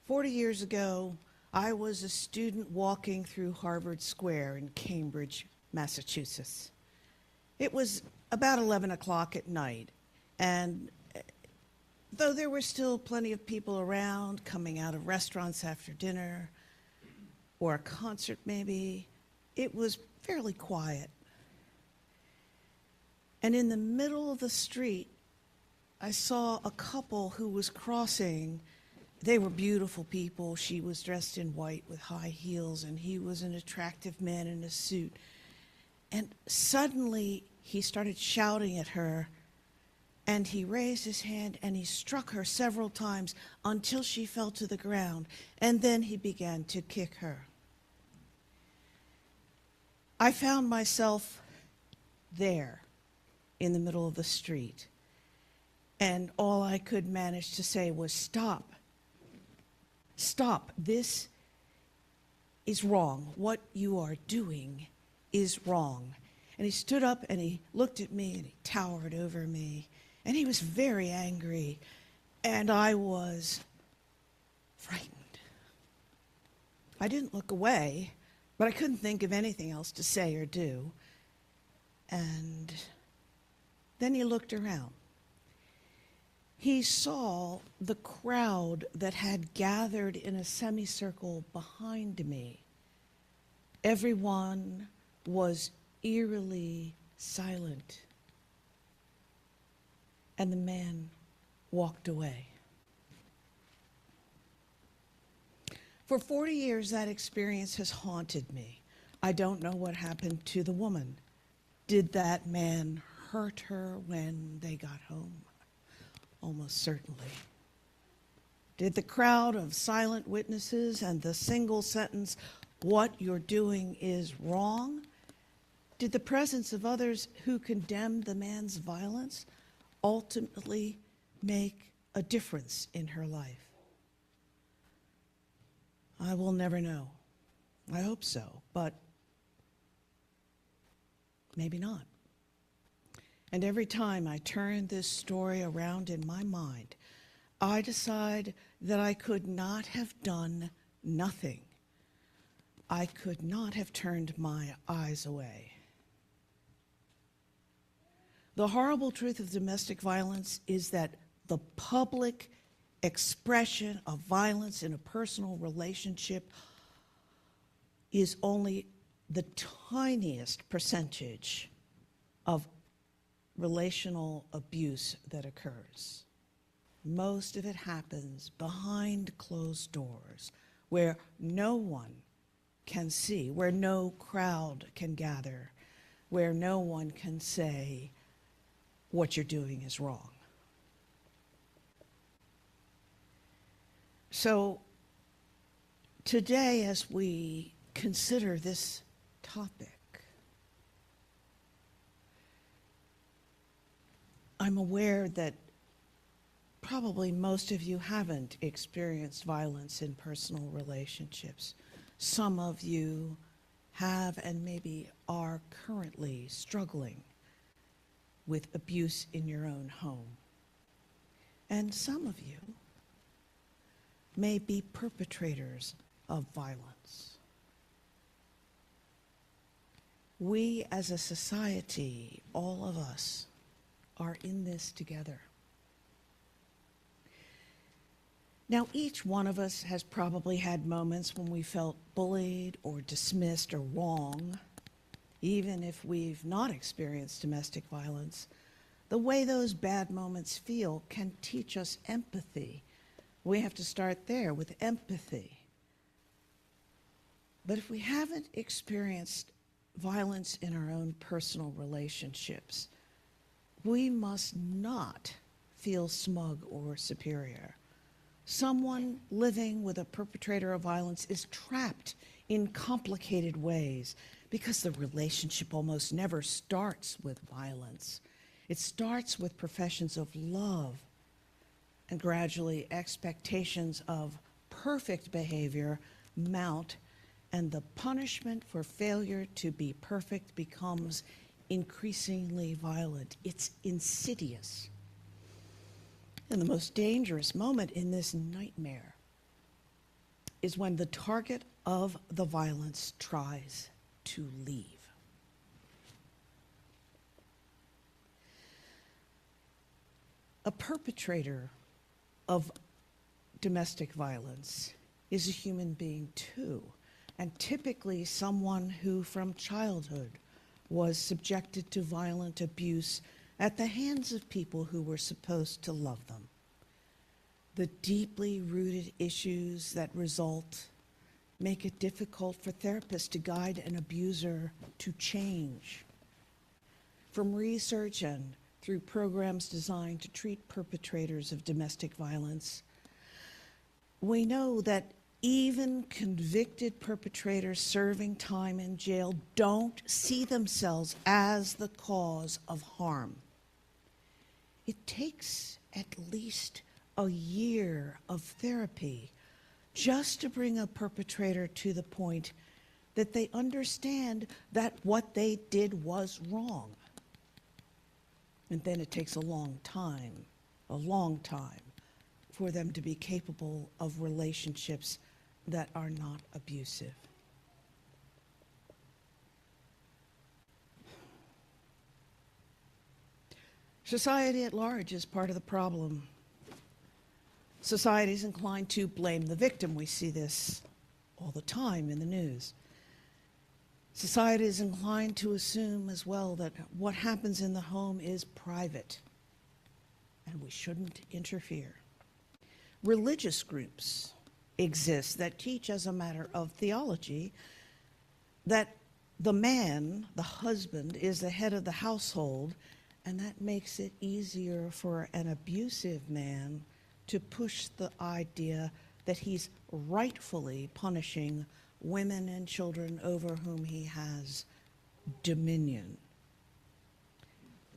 40 years ago, I was a student walking through Harvard Square in Cambridge, Massachusetts. It was about 11 o'clock at night, and though there were still plenty of people around coming out of restaurants after dinner, or a concert maybe, it was fairly quiet. And in the middle of the street, I saw a couple who was crossing. They were beautiful people. She was dressed in white with high heels, and he was an attractive man in a suit. And suddenly, he started shouting at her, and he raised his hand, and he struck her several times until she fell to the ground, and then he began to kick her. I found myself there in the middle of the street, and all I could manage to say was, "Stop. Stop. This is wrong. What you are doing is wrong." And he stood up and he looked at me and he towered over me, and he was very angry, and I was frightened. I didn't look away, but I couldn't think of anything else to say or do. And then he looked around. He saw the crowd that had gathered in a semicircle behind me. Everyone was eerily silent, and the man walked away. For 40 years, that experience has haunted me. I don't know what happened to the woman. Did that man hurt her when they got home? Almost certainly. Did the crowd of silent witnesses and the single sentence, "What you're doing is wrong," did the presence of others who condemned the man's violence ultimately make a difference in her life? I will never know. I hope so, but maybe not. And every time I turn this story around in my mind, I decide that I could not have done nothing. I could not have turned my eyes away. The horrible truth of domestic violence is that the public expression of violence in a personal relationship is only the tiniest percentage of relational abuse that occurs. Most of it happens behind closed doors, where no one can see, where no crowd can gather, where no one can say, "What you're doing is wrong." So today, as we consider this topic, I'm aware that probably most of you haven't experienced violence in personal relationships. Some of you have and maybe are currently struggling with abuse in your own home. And some of you may be perpetrators of violence. We as a society, all of us, are in this together. Now, each one of us has probably had moments when we felt bullied or dismissed or wrong. Even if we've not experienced domestic violence, the way those bad moments feel can teach us empathy. We have to start there with empathy. But if we haven't experienced violence in our own personal relationships, we must not feel smug or superior. Someone living with a perpetrator of violence is trapped in complicated ways because the relationship almost never starts with violence. It starts with professions of love, and gradually expectations of perfect behavior mount, and the punishment for failure to be perfect becomes increasingly violent. It's insidious. And the most dangerous moment in this nightmare is when the target of the violence tries to leave. A perpetrator of domestic violence is a human being too, and typically someone who from childhood was subjected to violent abuse at the hands of people who were supposed to love them. The deeply rooted issues that result make it difficult for therapists to guide an abuser to change. From research and through programs designed to treat perpetrators of domestic violence, we know that even convicted perpetrators serving time in jail don't see themselves as the cause of harm. It takes at least a year of therapy just to bring a perpetrator to the point that they understand that what they did was wrong. And then it takes a long time for them to be capable of relationships that are not abusive. Society at large is part of the problem. Society is inclined to blame the victim. We see this all the time in the news. Society is inclined to assume as well that what happens in the home is private, and we shouldn't interfere. Religious groups exist that teach, as a matter of theology, that the man, the husband, is the head of the household, and that makes it easier for an abusive man to push the idea that he's rightfully punishing women and children over whom he has dominion.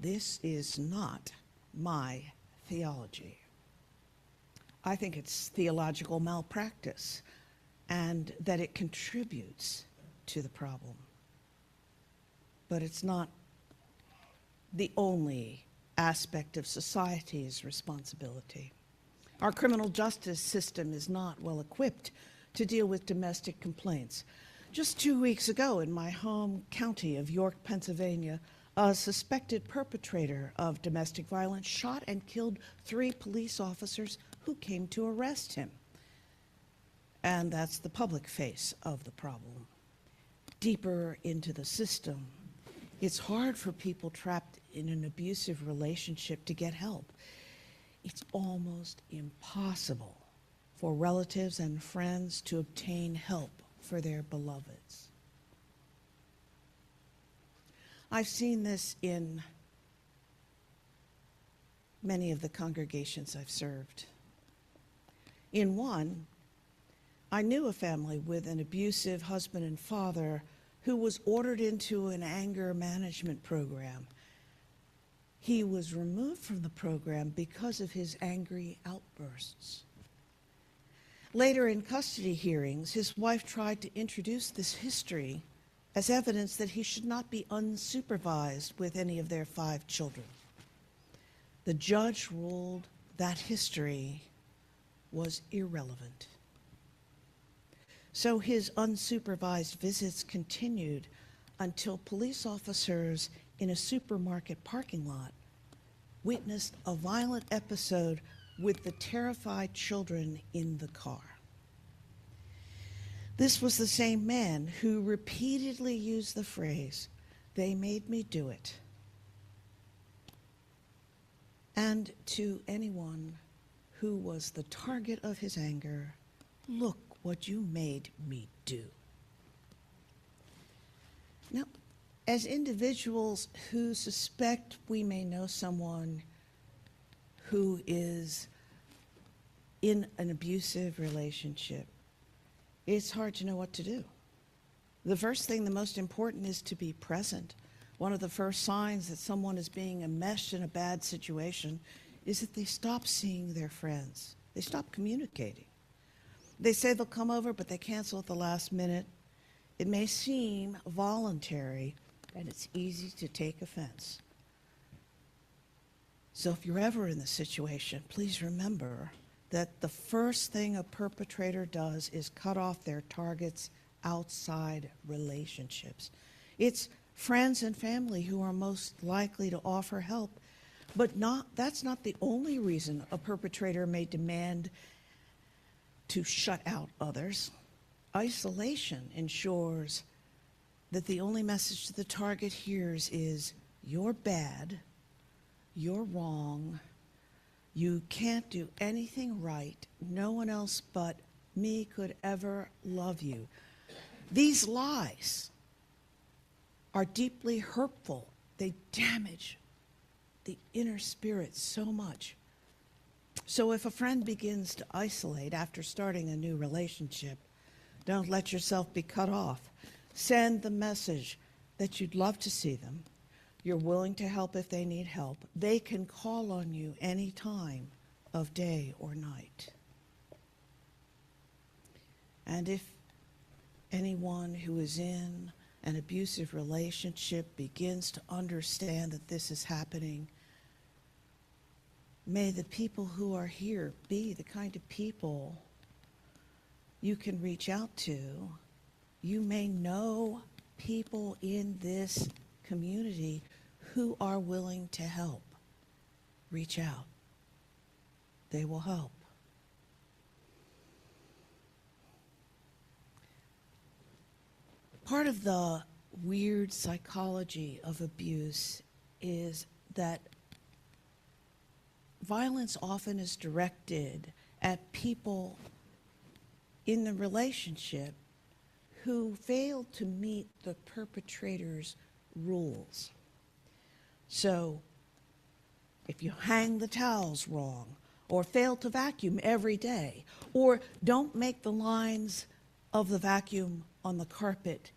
This is not my theology. I think it's theological malpractice, and that it contributes to the problem. But it's not the only aspect of society's responsibility. Our criminal justice system is not well equipped to deal with domestic complaints. Just 2 weeks ago in my home county of York, Pennsylvania, a suspected perpetrator of domestic violence shot and killed 3 police officers who came to arrest him. And that's the public face of the problem. Deeper into the system, it's hard for people trapped in an abusive relationship to get help. It's almost impossible for relatives and friends to obtain help for their beloveds. I've seen this in many of the congregations I've served. In one, I knew a family with an abusive husband and father who was ordered into an anger management program. He was removed from the program because of his angry outbursts. Later in custody hearings, his wife tried to introduce this history as evidence that he should not be unsupervised with any of their 5 children. The judge ruled that history was irrelevant. So his unsupervised visits continued until police officers in a supermarket parking lot witnessed a violent episode with the terrified children in the car. This was the same man who repeatedly used the phrase, "They made me do it." And to anyone who was the target of his anger, "Look what you made me do." Now, as individuals who suspect we may know someone who is in an abusive relationship, it's hard to know what to do. The first thing, the most important, is to be present. One of the first signs that someone is being enmeshed in a bad situation is that they stop seeing their friends. They stop communicating. They say they'll come over, but they cancel at the last minute. It may seem voluntary, and it's easy to take offense. So if you're ever in this situation, please remember that the first thing a perpetrator does is cut off their targets outside relationships. It's friends and family who are most likely to offer help, but that's not the only reason a perpetrator may demand to shut out others. Isolation ensures that the only message the target hears is, "You're bad, you're wrong, you can't do anything right, no one else but me could ever love you." These lies are deeply hurtful. They damage the inner spirit so much. So if a friend begins to isolate after starting a new relationship, don't let yourself be cut off. Send the message that you'd love to see them. You're willing to help if they need help. They can call on you any time of day or night. And if anyone who is in an abusive relationship begins to understand that this is happening, may the people who are here be the kind of people you can reach out to. You may know people in this community who are willing to help. Reach out. They will help. Part of the weird psychology of abuse is that violence often is directed at people in the relationship who fail to meet the perpetrator's rules. So, if you hang the towels wrong, or fail to vacuum every day, or don't make the lines of the vacuum on the carpet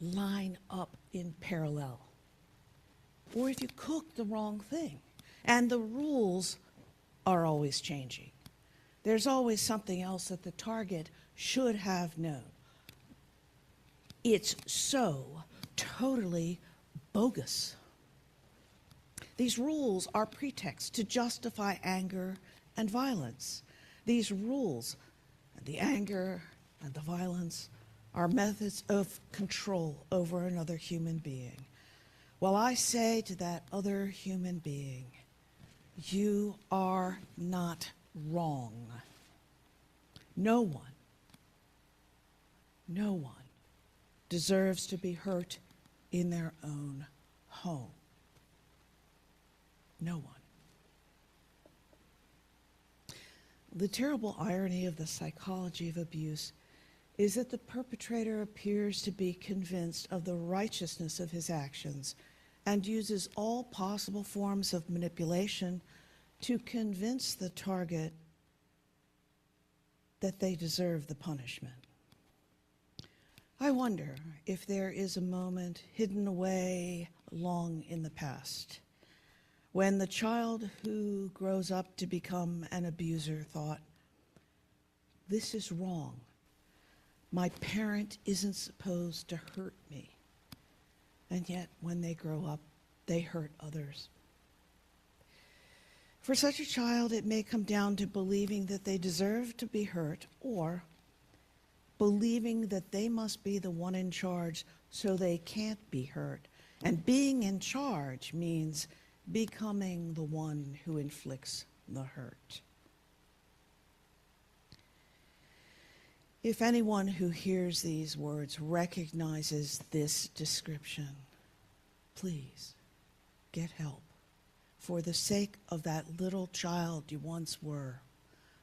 line up in parallel, or if you cook the wrong thing, and the rules are always changing. There's always something else that the target should have known. It's so totally bogus. These rules are pretexts to justify anger and violence. These rules, the anger and the violence, are methods of control over another human being. Well, I say to that other human being, you are not wrong. No one deserves to be hurt in their own home. No one. The terrible irony of the psychology of abuse is that the perpetrator appears to be convinced of the righteousness of his actions and uses all possible forms of manipulation to convince the target that they deserve the punishment. I wonder if there is a moment hidden away long in the past when the child who grows up to become an abuser thought, "This is wrong. My parent isn't supposed to hurt me." And yet, when they grow up, they hurt others. For such a child, it may come down to believing that they deserve to be hurt, or believing that they must be the one in charge so they can't be hurt. And being in charge means becoming the one who inflicts the hurt. If anyone who hears these words recognizes this description, please get help for the sake of that little child you once were,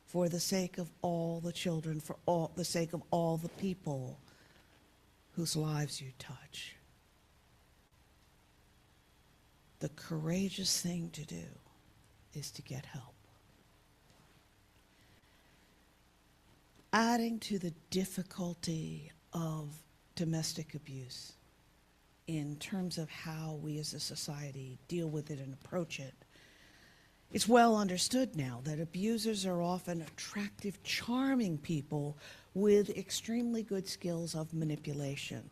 for the sake of all the children, for the sake of all the people whose lives you touch. The courageous thing to do is to get help. Adding to the difficulty of domestic abuse in terms of how we as a society deal with it and approach it, it's well understood now that abusers are often attractive, charming people with extremely good skills of manipulation.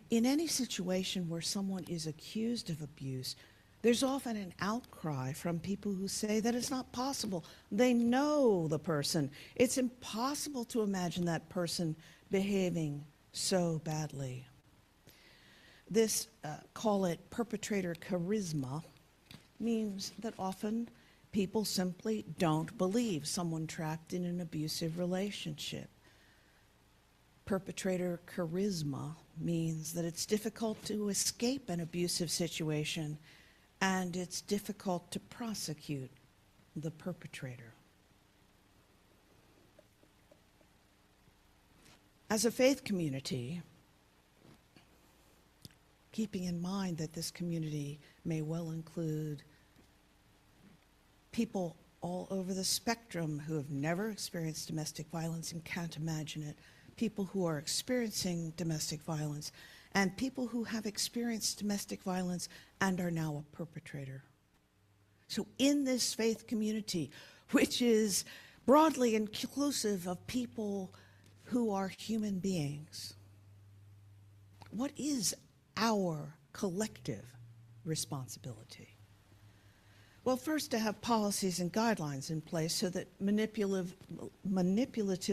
In any situation where someone is accused of abuse, There's often an outcry from people who say that it's not possible. They know the person. It's impossible to imagine that person behaving so badly. This, call it perpetrator charisma, means that often people simply don't believe someone trapped in an abusive relationship. Perpetrator charisma means that it's difficult to escape an abusive situation, and it's difficult to prosecute the perpetrator. As a faith community, keeping in mind that this community may well include people all over the spectrum who have never experienced domestic violence and can't imagine it, people who are experiencing domestic violence, and people who have experienced domestic violence and are now a perpetrator. So in this faith community, which is broadly inclusive of people who are human beings, what is our collective responsibility? Well, first, to have policies and guidelines in place so that manipulative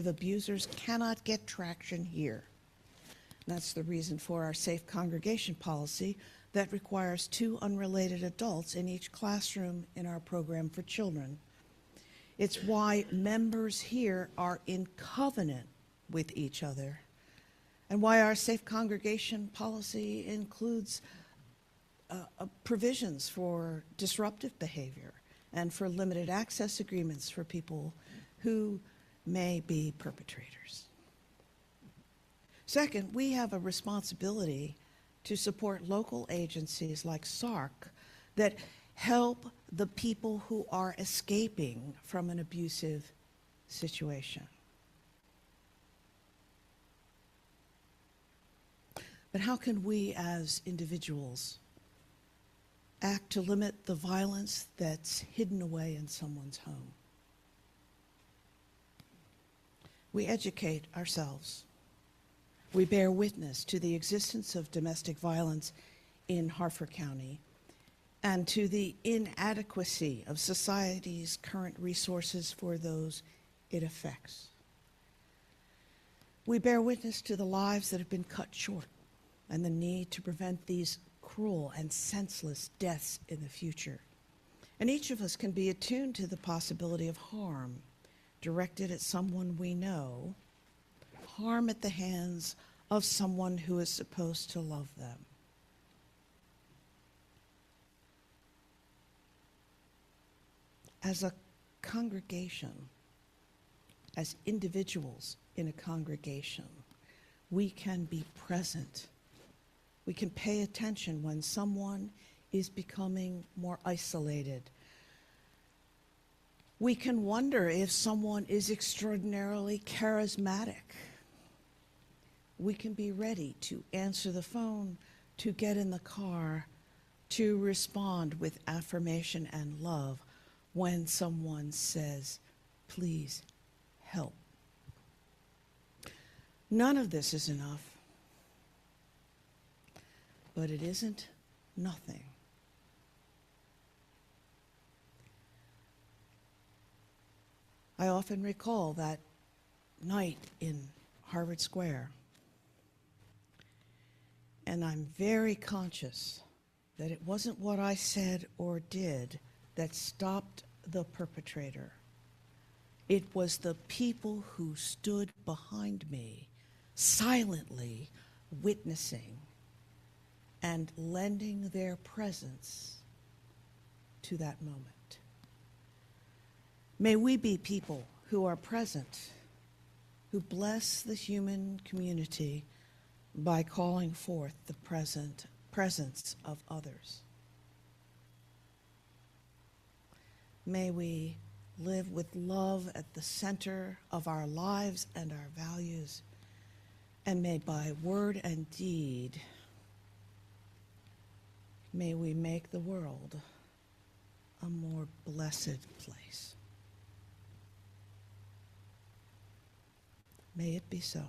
abusers cannot get traction here. That's the reason for our safe congregation policy that requires 2 unrelated adults in each classroom in our program for children. It's why members here are in covenant with each other, and why our safe congregation policy includes provisions for disruptive behavior and for limited access agreements for people who may be perpetrators. Second, we have a responsibility to support local agencies like SARC that help the people who are escaping from an abusive situation. But how can we as individuals act to limit the violence that's hidden away in someone's home? We educate ourselves. We bear witness to the existence of domestic violence in Harford County and to the inadequacy of society's current resources for those it affects. We bear witness to the lives that have been cut short and the need to prevent these cruel and senseless deaths in the future. And each of us can be attuned to the possibility of harm directed at someone we know, harm at the hands of someone who is supposed to love them. As a congregation, as individuals in a congregation, we can be present. We can pay attention when someone is becoming more isolated. We can wonder if someone is extraordinarily charismatic. We can be ready to answer the phone, to get in the car, to respond with affirmation and love when someone says, "Please help." None of this is enough, but it isn't nothing. I often recall that night in Harvard Square, and I'm very conscious that it wasn't what I said or did that stopped the perpetrator. It was the people who stood behind me, silently witnessing and lending their presence to that moment. May we be people who are present, who bless the human community by calling forth the presence of others. May we live with love at the center of our lives and our values, and may by word and deed, may we make the world a more blessed place. May it be so.